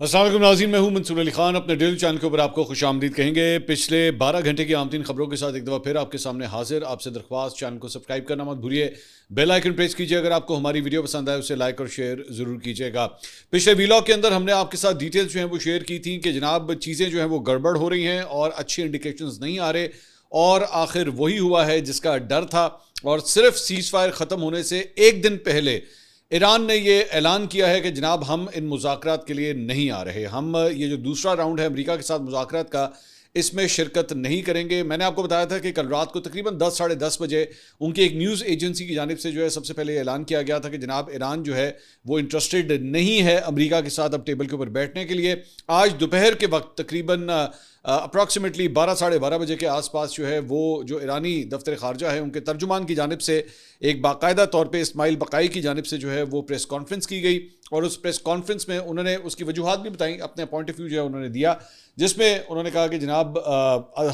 अस्सलाम वालेकुम नाज़रीन, मैं हूं मंसूर अली खान। अपने डेली चैनल के ऊपर आपको खुशामदीद कहेंगे। पिछले 12 घंटे की आमतीन खबरों के साथ एक दफ़ा फिर आपके सामने हाजिर। आपसे दरख्वास्त, चैनल को सब्सक्राइब करना मत भूलिए, बेल आइकन प्रेस कीजिए। अगर आपको हमारी वीडियो पसंद आए उसे लाइक और शेयर ज़रूर कीजिएगा। पिछले वीलॉग के अंदर हमने आपके साथ डिटेल्स जो हैं वो शेयर की थी कि जनाब चीज़ें जो हैं वो गड़बड़ हो रही हैं और अच्छे इंडिकेशंस नहीं आ रहे, और आखिर वही हुआ है जिसका डर था। और सिर्फ सीज़ फायर ख़त्म होने से एक दिन पहले ईरान ने ये ऐलान किया है कि जनाब हम इन मुज़ाकरात के लिए नहीं आ रहे। हम ये जो दूसरा राउंड है अमेरिका के साथ मुज़ाकरात का, इसमें शिरकत नहीं करेंगे। मैंने आपको बताया था कि कल रात को तकरीबन 10 साढ़े 10 बजे उनकी एक न्यूज़ एजेंसी की जानिब से जो है सबसे पहले ऐलान किया गया था कि जनाब ईरान जो है वो इंटरेस्टेड नहीं है अमेरिका के साथ अब टेबल के ऊपर बैठने के लिए। आज दोपहर के वक्त तकरीबन अप्रॉक्सीमेटली 12 साढ़े 12 बजे के आसपास जो है वो जो ईरानी दफ्तर खारजा है उनके तर्जुमान की जानिब से एक बाकायदा तौर पे इस्माइल बकाई की जानिब से जो है वो प्रेस कॉन्फ्रेंस की गई, और उस प्रेस कॉन्फ्रेंस में उन्होंने उसकी वजूहात भी बताई, अपने पॉइंट ऑफ व्यू जो है उन्होंने दिया, जिसमें उन्होंने कहा कि जनाब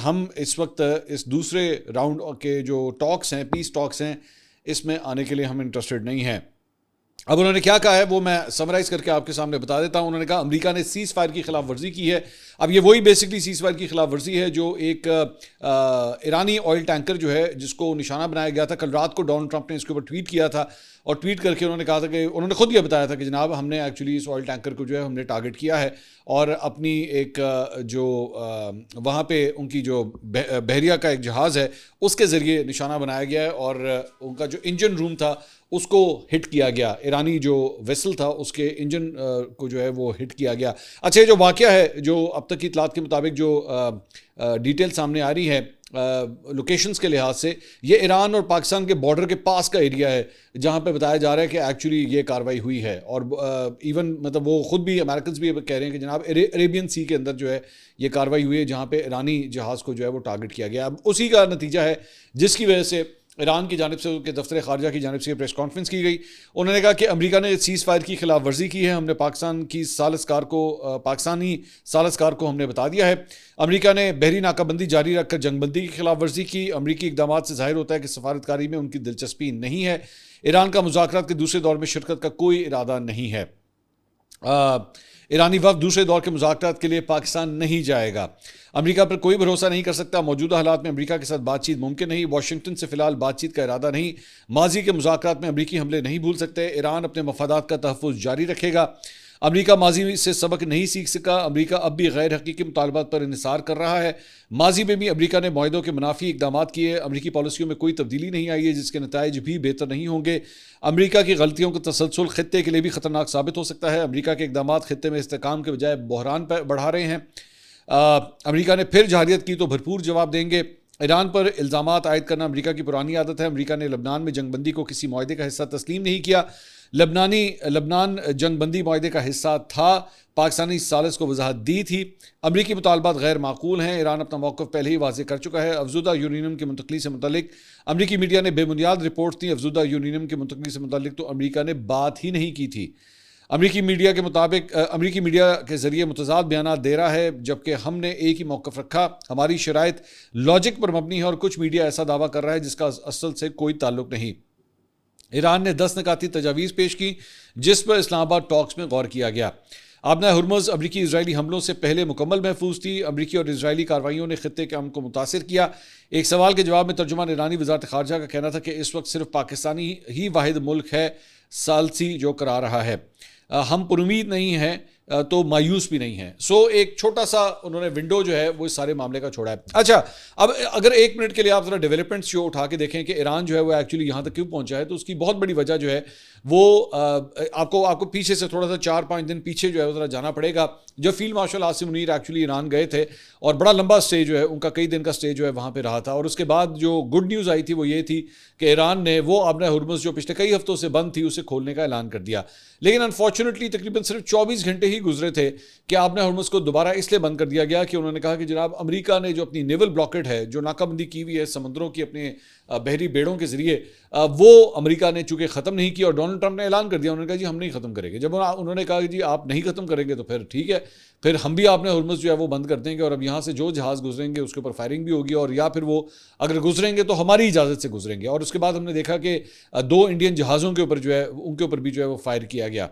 हम इस वक्त इस दूसरे राउंड के जो टॉक्स हैं, पीस टॉक्स हैं, इसमें आने के लिए हम इंटरेस्टेड नहीं हैं। अब उन्होंने क्या कहा है वो मैं समराइज करके आपके सामने बता देता हूं। उन्होंने कहा अमेरिका ने सीज़ फायर की खिलाफ वर्जी की है। अब ये वही बेसिकली सीज़ फायर की खिलाफ वर्जी है जो एक ईरानी ऑयल टैंकर जो है जिसको निशाना बनाया गया था। कल रात को डोनाल्ड ट्रंप ने इसके ऊपर ट्वीट किया था, और ट्वीट करके उन्होंने कहा था कि उन्होंने खुद ये बताया था कि जनाब हमने एक्चुअली इस ऑयल टैंकर को जो है हमने टारगेट किया है, और अपनी एक जो वहाँ पे उनकी जो बहरिया का एक जहाज़ है उसके ज़रिए निशाना बनाया गया है, और उनका जो इंजन रूम था उसको हिट किया गया। ईरानी जो वेसल था उसके इंजन को जो है वो हिट किया गया। अच्छा, ये जो वाक़या है जो अब तक की इतलात के मुताबिक जो डिटेल सामने आ रही है लोकेशंस के लिहाज से, ये ईरान और पाकिस्तान के बॉर्डर के पास का एरिया है जहाँ पे बताया जा रहा है कि एक्चुअली ये कार्रवाई हुई है। और इवन मतलब वो खुद भी अमेरिकन भी कह रहे हैं कि जनाब अरेबियन सी के अंदर जो है ये कार्रवाई हुई है जहाँ पे ईरानी जहाज़ को जो है वो टारगेट किया गया। अब उसी का नतीजा है जिसकी वजह से ईरान की जानिब से उनके दफ्तर खारजा की जानिब से प्रेस कॉन्फ्रेंस की गई। उन्होंने कहा कि अमेरिका ने सीज़ फायर की खिलाफ वर्जी की है। हमने पाकिस्तानी सालसकार को हमने बता दिया है। अमेरिका ने बहरी नाकाबंदी जारी रखकर जंगबंदी की खिलाफ वर्जी की। अमेरिकी इकदाम से जाहिर होता है कि सफारतकारी में उनकी दिलचस्पी नहीं है। ईरान का मुज़ाकरात के दूसरे दौर में शिरकत का कोई इरादा नहीं है। ईरानी वफ़द दूसरे दौर के मुज़ाकरात के लिए पाकिस्तान नहीं जाएगा। अमेरिका पर कोई भरोसा नहीं कर सकता। मौजूदा हालात में अमेरिका के साथ बातचीत मुमकिन नहीं। वाशिंगटन से फिलहाल बातचीत का इरादा नहीं। माजी के मुज़ाकरात में अमेरिकी हमले नहीं भूल सकते। ईरान अपने मफादात का तहफ़्फ़ुज़ जारी रखेगा। अमेरिका माजी से सबक नहीं सीख सका। अमेरिका अब भी गैर हकीकी मुतालबात पर इन्हिसार कर रहा है। माजी में भी अमेरिका ने मुआहदों के मुनाफी इकदाम किए। अमेरिकी पॉलिसियों में कोई तब्दीली नहीं आई है जिसके नताइज भी बेहतर नहीं होंगे। अमेरिका की गलतियों का तसलसल खत्ते के लिए भी ख़तरनाक साबित हो सकता है। अमेरिका के इकदाम खत्ते में इस्तेकाम के बजाय बहरान पर बढ़ा रहे हैं। अमेरिका ने फिर जहारियत की तो भरपूर जवाब देंगे। ईरान पर इल्ज़ामात आयद करना अमेरिका की पुरानी आदत है। अमेरिका ने लबनान में जंगबंदी को किसी मुआहदे का हिस्सा तस्लीम नहीं किया। लबनान जंगबंदी मुआहदे का हिस्सा था। पाकिस्तानी सालिस को वजाहत दी थी। अमरीकी मुतालबात गैर माकूल हैं। ईरान अपना मौक़िफ़ पहले ही वाज़ेह कर चुका है। अफजुदा यूरेनियम की मुंतकली से मुतल्लिक अमरीकी मीडिया ने बेबुनियाद रिपोर्ट थी। अफजुदा यूरेनियम की मुंतकली से मुतल्लिक तो अमरीका ने बात ही नहीं की थी। अमरीकी मीडिया के मुताबिक अमरीकी मीडिया के ज़रिए मुतज़ाद बयान दे रहा है, जबकि हमने एक ही मौक़िफ़ रखा। हमारी शराइत लॉजिक पर मबनी है और कुछ मीडिया ऐसा दावा कर रहा है जिसका असल से कोई ताल्लुक नहीं। ईरान ने 10 निकाती तजावीज़ पेश की जिस पर इस्लामाबाद टॉक्स में गौर किया गया। आबना हुर्मुज़ अमरीकी इजरायली हमलों से पहले मुकम्मल महफूज थी। अमरीकी और इजरायली कार्रवाइयों ने खत्ते के अमन को मुतासिर किया। एक सवाल के जवाब में तर्जुमान ईरानी वज़ारत ख़ारजा का कहना था कि इस वक्त सिर्फ पाकिस्तानी ही वाहिद मुल्क है सालसी जो करा रहा है। हम पुरुमीद नहीं हैं तो मायूस भी नहीं है। सो एक छोटा सा उन्होंने विंडो जो है वो इस सारे मामले का छोड़ा है। अच्छा, अब अगर एक मिनट के लिए आप जरा डेवलपमेंट्स जो उठा के देखें कि ईरान जो है वो एक्चुअली यहाँ तक क्यों पहुँचा है, तो उसकी बहुत बड़ी वजह जो है वो आपको पीछे से थोड़ा सा 4-5 दिन पीछे जो है वो जरा जाना पड़ेगा। जब field marshal Asim Munir actually Iran गए थे और बड़ा लंबा स्टे जो है उनका कई दिन का स्टे जो है वहाँ पर रहा था, और उसके बाद जो गुड न्यूज़ आई थी वो ये थी कि ईरान ने वो आबना हुर्मुज़ जो पिछले कई हफ्तों से बंद थी उसे खोलने का ऐलान कर दिया। लेकिन अनफॉर्चुनेटली तकरीबन सिर्फ 24 घंटे ही गुजरे थे कि आबना हुर्मुज़ को दोबारा इसलिए बंद कर दिया गया कि उन्होंने कहा कि जनाब अमेरिका ने जो अपनी नेवल ब्लॉकेट है, जो नाकाबंदी की हुई है समुद्रों की अपने बहरी बेड़ों के जरिए, वो अमेरिका ने चूंकि ख़त्म नहीं किया और डोनाल्ड ट्रंप ने ऐलान कर दिया। उन्होंने कहा जी हम नहीं ख़त्म करेंगे। जब उन्होंने कहा कि जी आप नहीं ख़त्म करेंगे तो फिर ठीक है, फिर हम भी आपने हुर्मुज़ जो है वो बंद कर देंगे, और अब यहाँ से जो जहाज़ गुजरेंगे उसके ऊपर फायरिंग भी होगी, और या फिर वो अगर गुजरेंगे तो हमारी इजाज़त से गुजरेंगे। और उसके बाद हमने देखा कि 2 इंडियन जहाज़ों के ऊपर जो है उनके ऊपर भी जो है वो फायर किया गया।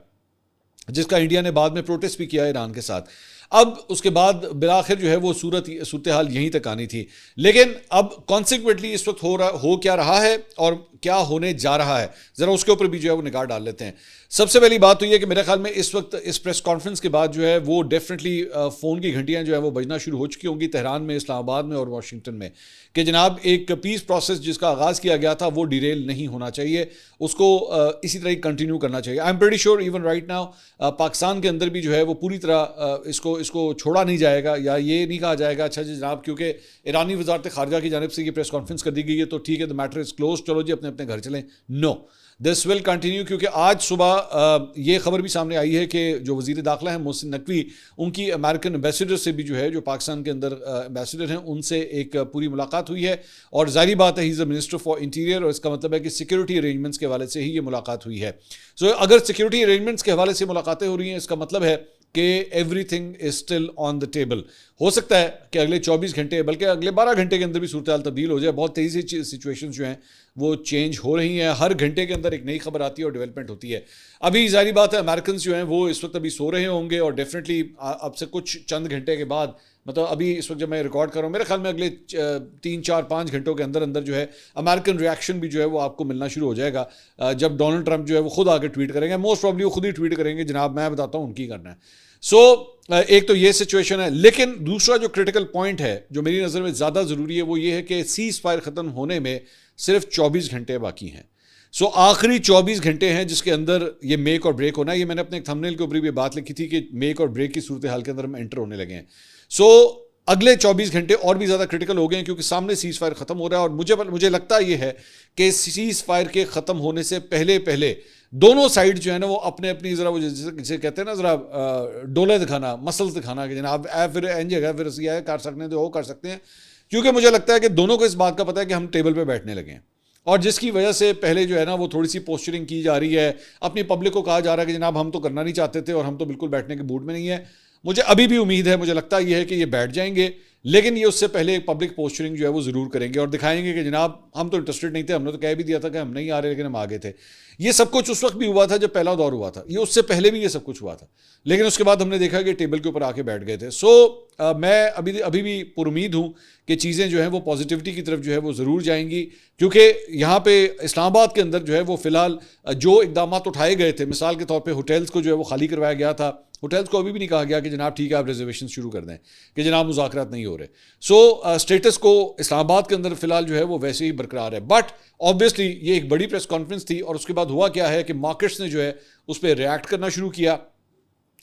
जिसका इंडिया ने बाद में प्रोटेस्ट भी किया ईरान के साथ। अब उसके बाद बिलाखिर जो है वो सूरत हाल यहीं तक आनी थी। लेकिन अब कॉन्सिक्वेंटली इस वक्त हो क्या रहा है और क्या होने जा रहा है, ज़रा उसके ऊपर भी जो है वो निगाह डाल लेते हैं। सबसे पहली बात तो ये कि मेरे ख्याल में इस वक्त इस प्रेस कॉन्फ्रेंस के बाद जो है वो डेफिनेटली फ़ोन की घंटियां जो है वो बजना शुरू हो चुकी होंगी तेहरान में, इस्लामाबाद में और वाशिंगटन में, कि जनाब एक पीस प्रोसेस जिसका आगाज़ किया गया था वो डिरेल नहीं होना चाहिए, उसको इसी तरह कंटिन्यू करना चाहिए। I am pretty sure even right now Pakistan के अंदर भी जो है वो पूरी तरह इसको छोड़ा नहीं जाएगा, या ये नहीं कहा जाएगा अच्छा जी जनाब क्योंकि ईरानी वजारत खारजा की जानिब से ये प्रेस कॉन्फ्रेंस कर दी गई है तो ठीक है, द मैटर इज़ क्लोज, चलो जी अपने अपने घर चलें। नो, दिस विल कंटिन्यू, क्योंकि आज सुबह ये खबर भी सामने आई है कि जो वज़ीर दाखिला है मोहसिन नकवी, उनकी अमेरिकन एम्बेसडर से भी जो है जो पाकिस्तान के अंदर एम्बेसडर हैं उनसे एक पूरी मुलाकात हुई है। और जाहिर बात है he is the minister for interior, और इसका मतलब है कि सिक्योरिटी अरेंजमेंट्स के हवाले से ही ये मुलाकात हुई है। सो अगर सिक्योरिटी अरेंजमेंट्स के हवाले से मुलाकातें हो रही हैं, इसका मतलब है कि everything is still on the table. हो सकता है कि अगले 24 घंटे बल्कि अगले 12 घंटे के अंदर भी सूरत हाल तब्दील हो जाए। बहुत तेज़ी से सिचुएशंस जो हैं वो चेंज हो रही हैं, हर घंटे के अंदर एक नई खबर आती है और डेवलपमेंट होती है। अभी जाहिर बात है अमेरिकन जो हैं वो इस वक्त अभी सो रहे होंगे और डेफिनेटली अब से कुछ चंद घंटे के बाद, मतलब अभी इस वक्त जब मैं रिकॉर्ड कर रहा हूँ मेरे ख्याल में अगले 3, 4, 5 घंटों के अंदर अंदर जो है अमेरिकन रिएक्शन भी जो है वो आपको मिलना शुरू हो जाएगा, जब डोनाल्ड ट्रंप जो है वो खुद आके ट्वीट करेंगे। मोस्ट प्रॉब्ली वो खुद ही ट्वीट करेंगे जनाब मैं बताता हूँ उनकी करना है। सो एक तो ये सिचुएशन है, लेकिन दूसरा जो क्रिटिकल पॉइंट है जो मेरी नज़र में ज़्यादा ज़रूरी है वो ये है कि सीज़ फायर ख़त्म होने में सिर्फ 24 घंटे बाकी हैं। सो आखिरी 24 घंटे हैं जिसके अंदर ये मेक और ब्रेक होना है। ये मैंने अपने थंबनेल के ऊपर भी बात लिखी थी कि मेक और ब्रेक की सूरत हाल के अंदर हम एंटर होने लगे हैं। सो अगले 24 घंटे और भी ज़्यादा क्रिटिकल हो गए हैं क्योंकि सामने सीज़ फायर ख़त्म हो रहा है। और मुझे लगता ये है कि सीज़ फायर के ख़त्म होने से पहले दोनों साइड जो है ना वो अपने अपनी ज़रा वो जिसे कहते हैं ना ज़रा डोले दिखाना, मसल दिखाना कि जनाब फिर एंज है फिर ऐसी है कर सकते हैं तो वो कर सकते हैं, क्योंकि मुझे लगता है कि दोनों को इस बात का पता है कि हम टेबल पे बैठने लगे हैं। और जिसकी वजह से पहले जो है ना वो थोड़ी सी पोस्चरिंग की जा रही है, अपनी पब्लिक को कहा जा रहा है कि जनाब हम तो करना नहीं चाहते थे और हम तो बिल्कुल बैठने के मूड में नहीं है। मुझे अभी भी उम्मीद है, मुझे लगता ये है कि ये बैठ जाएंगे, लेकिन ये उससे पहले पब्लिक पोस्चरिंग जो है वो ज़रूर करेंगे और दिखाएंगे कि जनाब हम तो इंटरेस्टेड नहीं थे, हमने तो कह भी दिया था कि हम नहीं आ रहे लेकिन हम आगे थे। ये सब कुछ उस वक्त भी हुआ था जब पहला दौर हुआ था, ये उससे पहले भी ये सब कुछ हुआ था, लेकिन उसके बाद हमने देखा कि टेबल के ऊपर आके बैठ गए थे। सो मैं अभी भी पुरुमीद हूँ कि चीज़ें जो हैं वो पॉजिटिविटी की तरफ जो है वो ज़रूर जाएंगी, क्योंकि यहाँ पे इस्लामाबाद के अंदर जो है वो फ़िलहाल जो इक़दाम उठाए गए थे, मिसाल के तौर पर होटल्स को जो है वो खाली करवाया गया था। होटल्स को अभी भी नहीं कहा गया कि जनाब ठीक है आप रिजर्वेशन शुरू कर दें, कि जनाब मुज़ाकरात नहीं हो रहे। सो स्टेटस को इस्लामाबाद के अंदर फ़िलहाल जो है वो वैसे ही बरकरार है। बट ऑब्वियसली ये एक बड़ी प्रेस कॉन्फ्रेंस थी और उसके बाद हुआ क्या है कि मार्केट्स ने जो है उस पर रिएक्ट करना शुरू किया।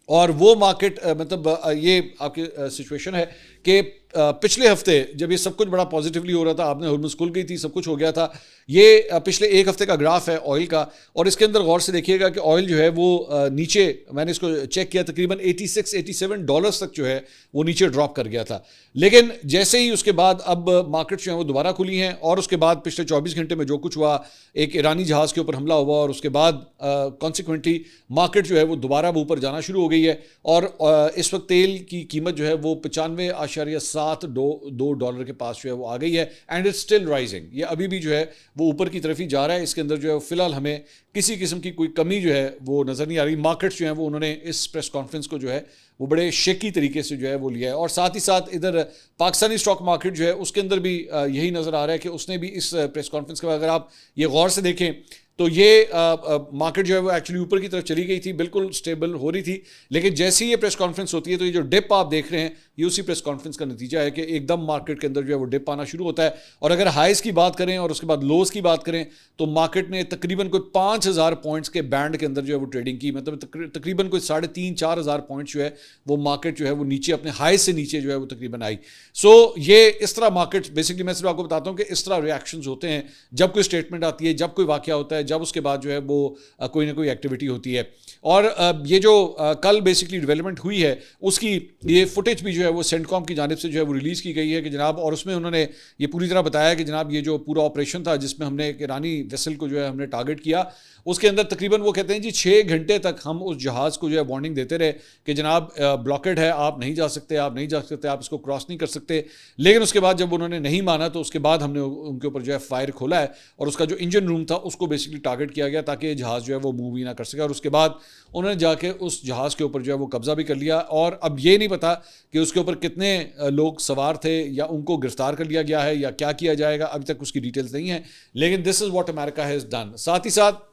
और वो मार्केट मतलब ये आपकी सिचुएशन है कि पिछले हफ्ते जब ये सब कुछ बड़ा पॉजिटिवली हो रहा था, आपने हुर्मुज़ खुल गई थी, सब कुछ हो गया था, ये पिछले एक हफ्ते का ग्राफ है ऑयल का, और इसके अंदर गौर से देखिएगा कि ऑयल जो है वो नीचे, मैंने इसको चेक किया, तकरीबन $86-87 तक जो है वो नीचे ड्रॉप कर गया था। लेकिन जैसे ही उसके बाद अब मार्केट जो है वो दोबारा खुली हैं और उसके बाद पिछले 24 घंटे में जो कुछ हुआ, एक ईरानी जहाज़ के ऊपर हमला हुआ और उसके बाद कॉन्सिक्वेंटली मार्केट जो है वो दोबारा ऊपर जाना शुरू हो गई है। और इस वक्त तेल की कीमत जो है वो $95.72 के पास जो है वो आ गई है, एंड इट्स स्टिल राइजिंग। ये अभी भी जो है वो ऊपर की तरफ ही जा रहा है। इसके अंदर जो है फिलहाल हमें किसी किस्म की कोई कमी जो है वो नज़र नहीं आ रही। मार्केट्स जो है वो उन्होंने इस प्रेस कॉन्फ्रेंस को जो है वो बड़े शेकी तरीके से जो है वो लिया है। और साथ ही साथ इधर पाकिस्तानी स्टॉक मार्केट जो है उसके अंदर भी यही नज़र आ रहा है कि उसने भी इस प्रेस कॉन्फ्रेंस के बाद, अगर आप ये गौर से देखें तो ये मार्केट जो है वो एक्चुअली ऊपर की तरफ चली गई थी, बिल्कुल स्टेबल हो रही थी, लेकिन जैसे ही ये प्रेस कॉन्फ्रेंस होती है तो ये जो डिप आप देख रहे हैं ये उसी प्रेस कॉन्फ्रेंस का नतीजा है कि एकदम मार्केट के अंदर जो है वो डिप आना शुरू होता है। और अगर हाइस की बात करें और उसके बाद लोज की बात करें तो मार्केट ने तकरीबन कोई 5000 पॉइंट्स के बैंड के अंदर जो है वो ट्रेडिंग की, मतलब तकरीबन कोई 3,500-4,000 पॉइंट्स जो है वो मार्केट जो है वो नीचे अपने हाई से नीचे जो है वो तकरीबन आई। सो ये इस तरह मार्केट, बेसिकली मैं सिर्फ आपको बताता हूँ कि इस तरह रिएक्शंस होते हैं जब कोई स्टेटमेंट आती है, जब कोई वाकया होता है, जब उसके बाद जो है वो कोई ना कोई एक्टिविटी होती है। और ये जो कल बेसिकली डेवलपमेंट हुई है उसकी ये फुटेज भी जो है वो सेंटकॉम की जानिब से जो है वो रिलीज़ की गई है कि जनाब, और उसमें उन्होंने ये पूरी तरह बताया कि जनाब ये जो पूरा ऑपरेशन था जिसमें हमने एक ईरानी वेसल को जो है हमने टारगेट किया, उसके अंदर तकरीबन वो कहते हैं जी 6 घंटे तक हम उस जहाज़ को जो है वार्निंग देते रहे कि जनाब ब्लॉकेड है, आप नहीं जा सकते, आप नहीं जा सकते, आप इसको क्रॉस नहीं कर सकते। लेकिन उसके बाद जब उन्होंने नहीं माना तो उसके बाद हमने उनके ऊपर जो है फायर खोला है और उसका जो इंजन रूम था उसको बेसिकली बेसिकली टारगेट किया गया ताकि जहाज़ जो है वो मूव ही ना कर सके, और उसके बाद उन्होंने जाके उस जहाज़ के ऊपर जो है वो कब्जा भी कर लिया। और अब ये नहीं पता कि उसके ऊपर कितने लोग सवार थे या उनको गिरफ्तार कर लिया गया है या क्या किया जाएगा, अभी तक उसकी डिटेल्स नहीं है, लेकिन this is what America has done. साथ ही साथ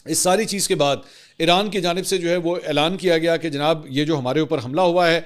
इस सारी चीज़ के बाद ईरान की जानिब से जो है वो ऐलान किया गया कि जनाब ये जो हमारे ऊपर हमला हुआ है,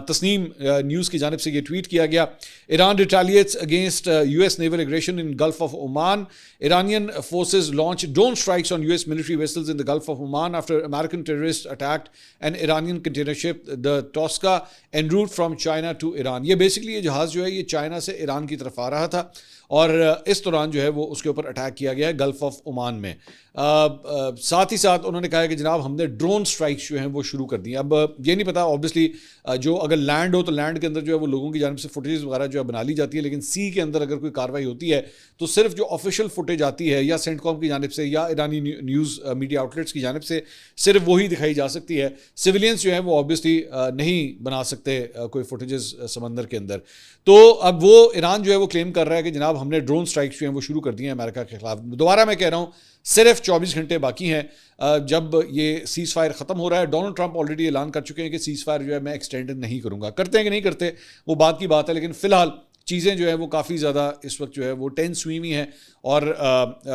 तस्नीम न्यूज़ की जानिब से ये ट्वीट किया गया, Iran रिटेलिएट्स against US naval aggression in gulf of Oman, Iranian forces launched drone strikes on US military vessels in the Gulf of Oman after American terrorists attacked an Iranian container ship, the Tosca, en route from China to Iran। ये basically ये जहाज़ जो है ये China से Iran की तरफ आ रहा था और इस दौरान जो है वो उसके ऊपर अटैक किया गया है गल्फ ऑफ ओमान में। साथ ही साथ उन्होंने कहा कि जनाब हमने ड्रोन स्ट्राइक्स जो हैं वो शुरू कर दी। अब ये नहीं पता ऑब्वियसली जो अगर लैंड हो तो लैंड के अंदर जो है वो लोगों की जानिब से फुटेज वगैरह जो है बना ली जाती है, लेकिन सी के अंदर अगर कोई कार्रवाई होती है तो सिर्फ जो ऑफिशियल फुटेज आती है या सेंटकॉम की जानिब से या ईरानी न्यूज़ मीडिया आउटलेट्स की जानिब से सिर्फ वही दिखाई जा सकती है। सिविलियंस जो है वो ऑब्वियसली नहीं बना सकते कोई फुटेजेस समंदर के अंदर। तो अब वो ईरान जो है वो क्लेम कर रहा है कि जनाब हमने ड्रोन स्ट्राइक्स जो हैं वो शुरू कर दिए हैं अमेरिका के खिलाफ। दोबारा मैं कह रहा हूँ सिर्फ 24 घंटे बाकी हैं जब ये सीज़ फायर ख़त्म हो रहा है। डोनाल्ड ट्रंप ऑलरेडी ऐलान कर चुके हैं कि सीज़ फायर जो है मैं एक्सटेंड नहीं करूँगा। करते हैं कि नहीं करते वो बात की बात है, लेकिन फ़िलहाल चीज़ें जो है वो काफ़ी ज़्यादा इस वक्त जो है वो टेंस हुई हैं और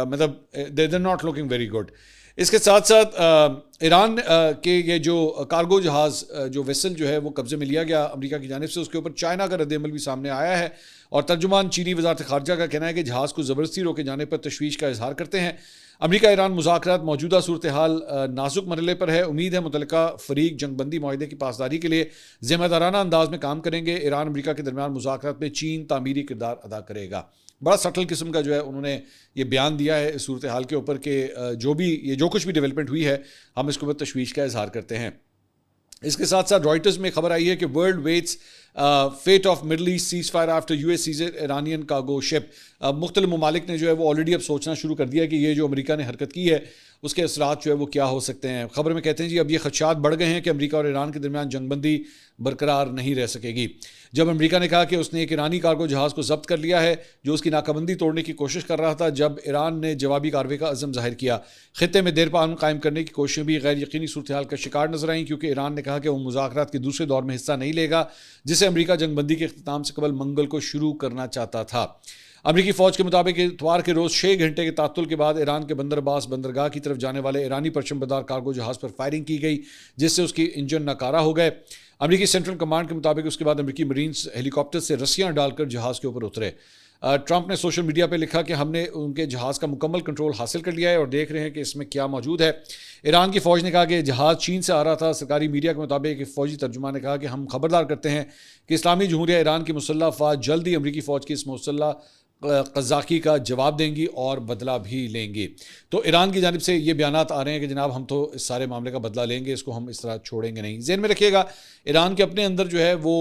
मतलब they are not looking very good. इसके साथ साथ ईरान के ये जो कार्गो जहाज़ जो वेसल जो है वो कब्जे में लिया गया अमेरिका की जानिब से, उसके ऊपर चाइना का रद्द-ए-अमल भी सामने आया है और तर्जुमान चीनी वज़ारत ख़ारजा का कहना है कि जहाज़ को ज़बरदस्ती रोके जाने पर तशवीश का इजहार करते हैं। अमेरिका ईरान मुज़ाकरात मौजूदा सूरत हाल नाजुक मरहले पर है। उम्मीद है मुतल्लिका फ़रीक जंगबंदी माहिदे की पासदारी के लिए ज़िम्मेदाराना अंदाज में काम करेंगे। ईरान अमेरिका के दरमियान मुज़ाकरात में चीन तामीरी किरदार अदा करेगा। बड़ा सटल किस्म का जो है उन्होंने ये बयान दिया है इस सूरत हाल के ऊपर कि जो कुछ भी डेवलपमेंट हुई है हम इसके ऊपर तशवीश का इजहार करते हैं। इसके साथ साथ रॉयटर्स में खबर आई है कि world waits fate of Middle East ceasefire after US seizure Iranian cargo ship. मुख्तलिफ ममालिक ने जो है वो ऑलरेडी अब सोचना शुरू कर दिया कि ये जो अमेरिका ने हरकत की है उसके असरात जो है वो क्या हो सकते हैं। खबर में कहते हैं जी अब ये खदशात बढ़ गए हैं कि अमेरिका और ईरान के दरमियान जंगबंदी बरकरार नहीं रह सकेगी। जब अमेरिका ने कहा कि उसने एक ईरानी कार्गो जहाज़ को जब्त कर लिया है जो उसकी नाकाबंदी तोड़ने की कोशिश कर रहा था, जब ईरान ने जवाबी कार्रवाई का अज़म जाहिर किया, खित्ते में देर पान कायम करने की कोशिशें भी गैर यकीनी सूरत हाल का शिकार नजर आई, क्योंकि ईरान ने कहा कि वो मुज़ाकरात के दूसरे दौर में हिस्सा नहीं लेगा जिसे अमेरिका जंगबंदी के इख्तिताम से कबल मंगल को शुरू करना चाहता था। अमेरिकी फ़ौज के मुताबिक इतवार के रोज़ 6 घंटे के तात्तुल के बाद ईरान के बंदर अब्बास बंदरगाह की तरफ जाने वाले ईरानी परचमबरदार कार्गो जहाज़ पर फायरिंग की गई जिससे उसकी इंजन नाकारा हो गए। अमेरिकी सेंट्रल कमांड के मुताबिक उसके बाद अमेरिकी मरीन्स हेलीकॉप्टर से रस्सियां डालकर जहाज़ के ऊपर उतरे। ट्रंप ने सोशल मीडिया पर लिखा कि हमने उनके जहाज़ का मुकम्मल कंट्रोल हासिल कर लिया है और देख रहे हैं कि इसमें क्या मौजूद है। ईरान की फ़ौज ने कहा कि जहाज़ चीन से आ रहा था। सरकारी मीडिया के मुताबिक एक फ़ौजी तर्जुमान ने कहा कि हम खबरदार करते हैं कि इस्लामी जमहूरिया ईरान की मुसल्लह अफ़वाज जल्द ही अमेरिकी फ़ौज की इस मुसल्लह क़ज़ाक़ी का जवाब देंगी और बदला भी लेंगी। तो ईरान की जानिब से ये बयानात आ रहे हैं कि जनाब हम तो इस सारे मामले का बदला लेंगे, इसको हम इस तरह छोड़ेंगे नहीं। ज़हन में रखिएगा ईरान के अपने अंदर जो है वो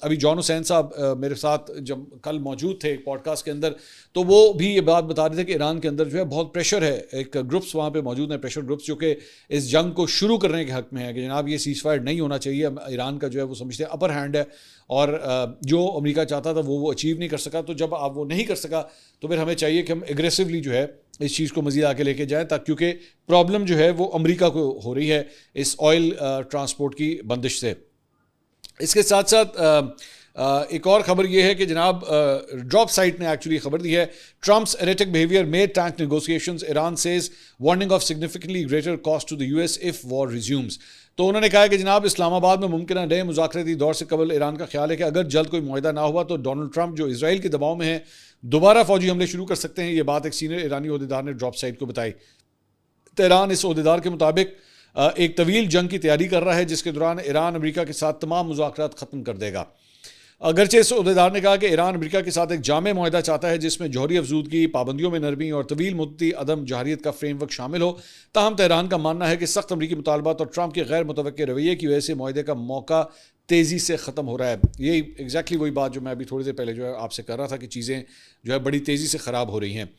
अभी जॉन हुसैन साहब मेरे साथ जब कल मौजूद थे एक पॉडकास्ट के अंदर, तो वो भी ये बात बता रहे थे कि ईरान के अंदर जो है बहुत प्रेशर है। एक ग्रुप्स वहाँ पे मौजूद हैं, प्रेशर ग्रुप्स, जो कि इस जंग को शुरू करने के हक़ में है कि जनाब ये सीज़ फायर नहीं होना चाहिए। ईरान का जो है वो समझते हैं अपर हैंड है और जो अमेरिका चाहता था वो अचीव नहीं कर सका। तो जब आप वो नहीं कर सका तो फिर हमें चाहिए कि हम एग्रेसिवली जो है इस चीज़ को मज़ीद आगे लेके जाएं, ताकि क्योंकि प्रॉब्लम जो है वो अमेरिका को हो रही है इस ऑयल ट्रांसपोर्ट की बंदिश से। इसके साथ साथ एक और ख़बर यह है कि जनाब ड्रॉप साइट ने एक्चुअली खबर दी है, Trump's erratic behaviour made tank negotiations, Iran says warning of significantly greater cost to the US if war resumes. तो उन्होंने कहा कि जनाब इस्लामाबाद में मुमकिन नए मुज़ाकराती दौर से कबल ईरान का ख्याल है कि अगर जल्द कोई मुआहदा ना हुआ तो डोनाल्ड ट्रंप जो इसराइल के दबाव में है दोबारा फौजी हमले शुरू कर सकते हैं। ये बात एक सीनियर ईरानी ओहदेदार ने ड्रॉप साइट को बताई। तेहरान इस ओहदेदार के मुताबिक एक तवील जंग की तैयारी कर रहा है जिसके दौरान ईरान अमेरिका के साथ तमाम मुज़ाकरात ख़त्म कर देगा। अगरचे इस ओहदेदार ने कहा कि ईरान अमेरिका के साथ एक जामे मुआहदा चाहता है जिसमें जौहरी अफजूदगी, पाबंदियों में नरमी और तवील मुद्दती अदम जहरियत का फ्रेमवर्क शामिल हो। ताहम तेहरान का मानना है कि सख्त अमरीकी मुतालबात और ट्रंप के गैर मुतवक्के रवैये की वजह से मुआहदे का मौका तेज़ी से ख़त्म हो रहा है। यही एग्जैक्टली वही बात जो मैं अभी थोड़ी देर पहले जो है आपसे कर रहा था कि चीज़ें जो है बड़ी तेज़ी से ख़राब हो रही हैं।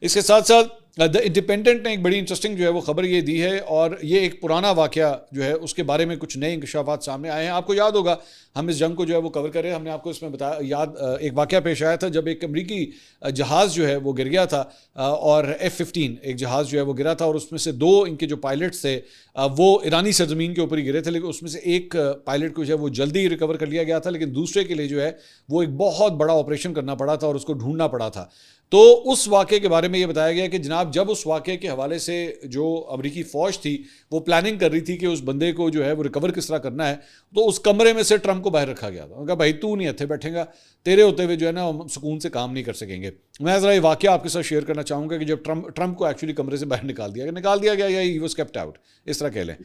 इसके साथ साथ द इंडिपेंडेंट ने एक बड़ी इंटरेस्टिंग जो है वो खबर ये दी है, और ये एक पुराना वाकया जो है उसके बारे में कुछ नए इंकशाफात सामने आए हैं। आपको याद होगा हम इस जंग को जो है वो कवर कर रहे हैं, हमने आपको इसमें बताया, एक वाकया पेश आया था जब एक अमरीकी जहाज़ जो है वो गिर गया था, और F-15 एक जहाज़ जो है वो गिरा था, और उसमें से 2 इनके जो पायलट्स थे वो ईरानी सरजमीन के ऊपर ही गिरे थे, लेकिन उसमें से एक पायलट को जो है वो जल्दी ही रिकवर कर लिया गया था, लेकिन दूसरे के लिए जो है वो एक बहुत बड़ा ऑपरेशन करना पड़ा था और उसको ढूंढना पड़ा था। तो उस वाक़े के बारे में ये बताया गया कि जनाब जब उस वाक़े के हवाले से जो अमरीकी फ़ौज थी वो प्लानिंग कर रही थी कि उस बंदे को जो है वो रिकवर किस तरह करना है, तो उस कमरे में से ट्रंप को बाहर रखा गया था। उन्होंने कहा भाई तू नहीं इत्थे बैठेगा, तेरे होते हुए जो है ना हम सुकून से काम नहीं कर सकेंगे। मैं ज़रा ये वाक़या आपके साथ शेयर करना चाहूँगा कि जब ट्रंप को एक्चुअली कमरे से बाहर निकाल दिया गया या ही वाज केप्ट आउट, इस तरह कह लें।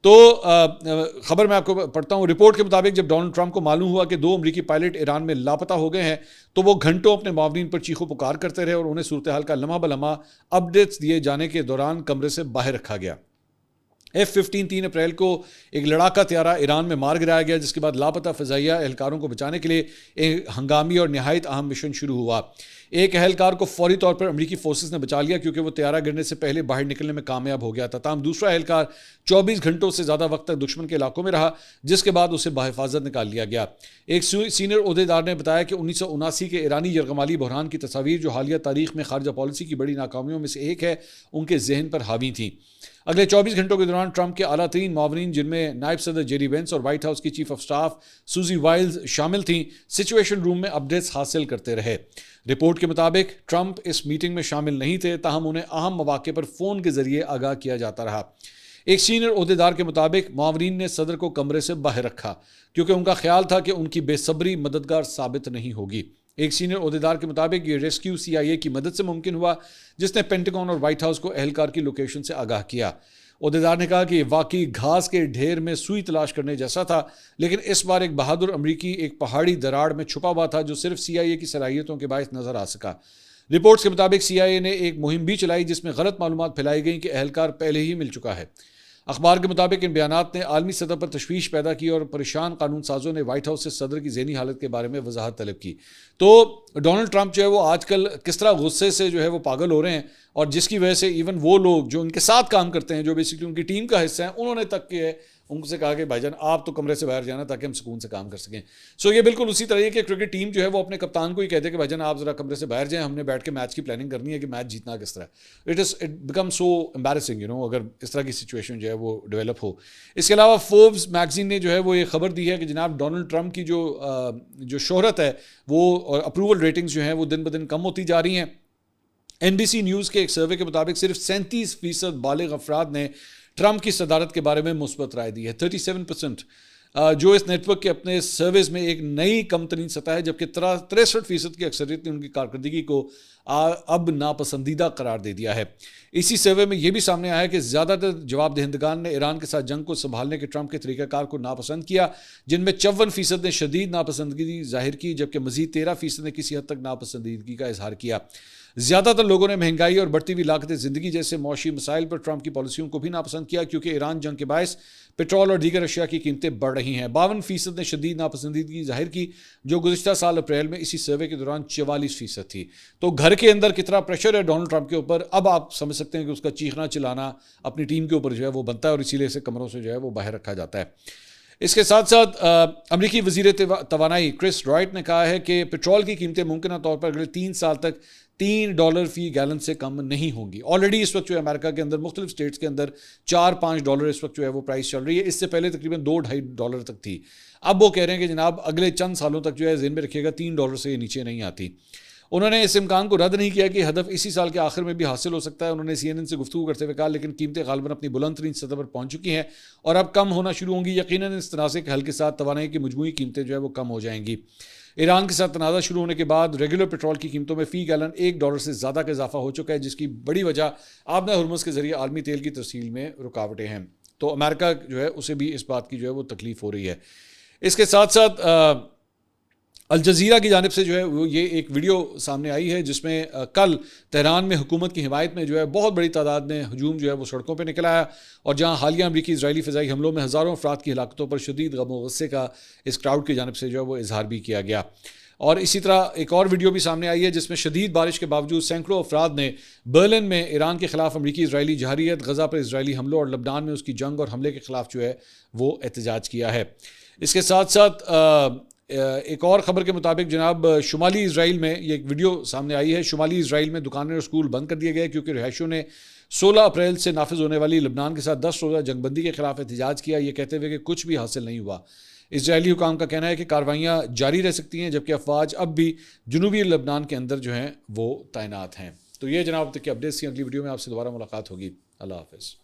तो खबर मैं आपको पढ़ता हूँ। रिपोर्ट के मुताबिक जब डोनाल्ड ट्रंप को मालूम हुआ कि 2 अमरीकी पायलट ईरान में लापता हो गए हैं, तो वो घंटों अपने मावरीन पर चीखों पुकार करते रहे और उन्हें सूरत हाल का लम्हा बलम्हा अपडेट्स दिए जाने के दौरान कमरे से बाहर रखा गया। F-15 3 अप्रैल को एक लड़ाका त्यारा ईरान में मार गिराया गया, जिसके बाद लापता फ़ज़ाइया एहलकारों को बचाने के लिए एक हंगामी और नहायत अहम मिशन शुरू हुआ। एक एहलकार को फौरी तौर पर अमरीकी फोर्सेस ने बचा लिया क्योंकि वो त्यारा गिरने से पहले बाहर निकलने में कामयाब हो गया था। ताहम दूसरा एहलकार 24 घंटों से ज़्यादा वक्त तक दुश्मन के इलाकों में रहा, जिसके बाद उसे बहिफाजत निकाल लिया गया। एक सीनियर ओहदेदार ने बताया कि 1979 के ईरानी यरगमाली बहरान की तस्वीर, जो हालिया तारीख में खारजा पॉलिसी की बड़ी नाकामियों में से एक है, उनके जहन पर हावी थी। अगले 24 घंटों के दौरान ट्रंप के आला तरीन मावरीन, जिनमें नायब सदर जेरी वेंस और व्हाइट हाउस की चीफ ऑफ स्टाफ सूजी वाइल्स शामिल थीं, सिचुएशन रूम में अपडेट्स हासिल करते रहे। रिपोर्ट के मुताबिक ट्रंप इस मीटिंग में शामिल नहीं थे, ताहम उन्हें अहम मौके पर फ़ोन के जरिए आगाह किया जाता रहा। एक सीनियर ओहदेदार के मुताबिक मावरीन ने सदर को कमरे से बाहर रखा क्योंकि उनका ख्याल था कि उनकी बेसब्री मददगार साबित नहीं होगी। एक सीनियर ओहदेदार के मुताबिक ये रेस्क्यू CIA की मदद से मुमकिन हुआ, जिसने पेंटागन और व्हाइट हाउस को एहलकार की लोकेशन से आगाह किया। ओहदेदार ने कहा कि वाकई घास के ढेर में सुई तलाश करने जैसा था, लेकिन इस बार एक बहादुर अमरीकी एक पहाड़ी दराड़ में छुपा हुआ था जो सिर्फ CIA की सलाहियतों के बायस नजर आ सका। रिपोर्ट्स के मुताबिक CIA ने एक मुहिम भी चलाई जिसमें गलत मालूमात फैलाई गई कि एहलकार पहले ही मिल चुका है। अखबार के मुताबिक इन बयानात ने आलमी सतह पर तशवीश पैदा की और परेशान कानून साजों ने व्हाइट हाउस से सदर की ज़हनी हालत के बारे में वजाहत तलब की। तो डोनाल्ड ट्रंप जो है वो आजकल किस तरह गुस्से से जो है वो पागल हो रहे हैं, और जिसकी वजह से इवन वो लोग जो उनके साथ काम करते हैं, जो बेसिकली उनकी टीम का हिस्सा है, उन्होंने तक के है उनसे कहा कि भाईजान आप तो कमरे से बाहर जाना ताकि हम सुकून से काम कर सकें। सो ये बिल्कुल उसी तरह की क्रिकेट टीम जो है वो अपने कप्तान को ही कहते हैं कि भाईजान आप जरा कमरे से बाहर जाएं, हमने बैठ के मैच की प्लानिंग करनी है कि मैच जीतना किस तरह। इट बिकम सो एम्बैरेसिंग अगर इस तरह की सिचुएशन जो है वो डेवलप हो। इसके अलावा फोर्ब्स मैगजीन ने जो है वो ये खबर दी है कि जनाब डोनाल्ड ट्रंप की जो शोहरत है वो और अप्रूवल रेटिंग्स जो हैं वो दिन ब दिन कम होती जा रही हैं। NBC न्यूज़ के एक सर्वे के मुताबिक सिर्फ 37% बालिग अफराद ने ट्रंप की सदारत के बारे में मुस्बत राय दी है, 37%, जो इस नेटवर्क के अपने सर्विस में एक नई कम तरीन सतह है, जबकि 63% की अक्सरियत ने उनकी कारकर्दगी को अब नापसंदीदा करार दे दिया है। इसी सर्वे में यह भी सामने आया है कि ज़्यादातर जवाब दहिंदगान ने ईरान के साथ जंग को संभालने के ट्रंप के तरीक़ाकार को नापसंद किया, जिनमें 54% ने शदीद नापसंदगी जाहिर की, जबकि मज़ीद 13% ने किसी हद तक नापसंदीदगी का इजहार किया। ज़्यादातर लोगों ने महंगाई और बढ़ती हुई लागत ज़िंदगी जैसे मौशी मसाइल पर ट्रंप की पॉलिसियों को भी नापसंद किया, क्योंकि ईरान जंग के बायस पेट्रोल और दीगर अशिया की कीमतें बढ़ रही हैं। 52% ने शदीद नापसंदीदगी जाहिर की, जो गुज़िश्ता साल अप्रैल में इसी सर्वे के दौरान 44% थी। तो घर के अंदर कितना प्रेशर है डोनाल्ड ट्रंप के ऊपर, अब आप समझ सकते हैं कि उसका चीखना चिल्लाना अपनी टीम के ऊपर जो है वो बनता है, और इसीलिए इसे कमरों से जो है वो बाहर रखा जाता है। इसके साथ साथ अमरीकी वज़ीर तवानाई क्रिस रॉयट ने कहा है कि पेट्रोल की कीमतें मुमकिन तौर पर अगले 3 साल तक $3 फी गैलन से कम नहीं होंगी। ऑलरेडी इस वक्त जो है अमेरिका के अंदर मुख्तलिफ स्टेट्स के अंदर $4-5 इस वक्त जो है वो प्राइस चल रही है। इससे पहले तकरीबन $2-2.5 तक थी। अब वो कह रहे हैं कि जनाब अगले चंद सालों तक जो है ज़हन में रखिएगा $3 से नीचे नहीं आती। उन्होंने इस इम्कान को रद्द नहीं किया कि हदफ इसी साल के आखिर में भी हासिल हो सकता है। उन्होंने CNN से गुफ्तगू करते हुए कहा, लेकिन कीमतें गालिबन अपनी बुलंद तरीन सतह पर पहुंच चुकी हैं और अब कम होना शुरू होंगी। यकीनन इस तनाज़े के हल के साथ तवानाई की मजमूई कीमतें जो है वो कम हो जाएंगी। ईरान के साथ तनाज़ा शुरू होने के बाद रेगुलर पेट्रोल की कीमतों में फ़ी गैलन $1 से ज़्यादा का इजाफा हो चुका है, जिसकी बड़ी वजह आबना हुर्मुज़ के जरिए आलमी तेल की तरसील में रुकावटें हैं। तो अमेरिका जो है उसे भी इस बात की जो है वो तकलीफ हो रही है। इसके साथ साथ अल जज़ीरा की जानिब से जो है वो ये एक वीडियो सामने आई है, जिसमें कल तेहरान में हुकूमत की हिमायत में जो है बहुत बड़ी तादाद में हजूम जो है वो सड़कों पर निकल आया, और जहाँ हालिया अमरीकी इजरायली फ़िज़ाई हमलों में हज़ारों अफराद की हलाकतों पर शदीद गम व गुस्से का इस क्राउड की जानिब से जो है वो इजहार भी किया गया। और इसी तरह एक और वीडियो भी सामने आई है जिसमें शदीद बारिश के बावजूद सैकड़ों अफराद ने बर्लिन में ईरान के खिलाफ अमरीकी इजरायली जहारियत, गजा पर इजरायली हमलों और लबनान में उसकी जंग और हमले के खिलाफ जो है वो एहतजाज किया है। इसके साथ साथ एक और ख़बर के मुताबिक जनाब शुमाली इसराइल में ये एक वीडियो सामने आई है। शुमाली इसराइल में दुकानें और स्कूल बंद कर दिए गए क्योंकि रिहायशियों ने 16 अप्रैल से नाफिज होने वाली लबनान के साथ 10 रोज़ा जंगबंदी के खिलाफ एहतजाज किया, ये कहते हुए कि कुछ भी हासिल नहीं हुआ। इजरायली हुकाम का कहना है कि कार्रवाइयाँ जारी रह सकती हैं जबकि अफवाज अब भी जनूबी लबनान के अंदर जो हैं वो तैनात हैं। तो ये जनाब अब तक की अपडेट्स थी। अगली वीडियो में आपसे दोबारा मुलाकात होगी। अल्लाह हाफ़िज़।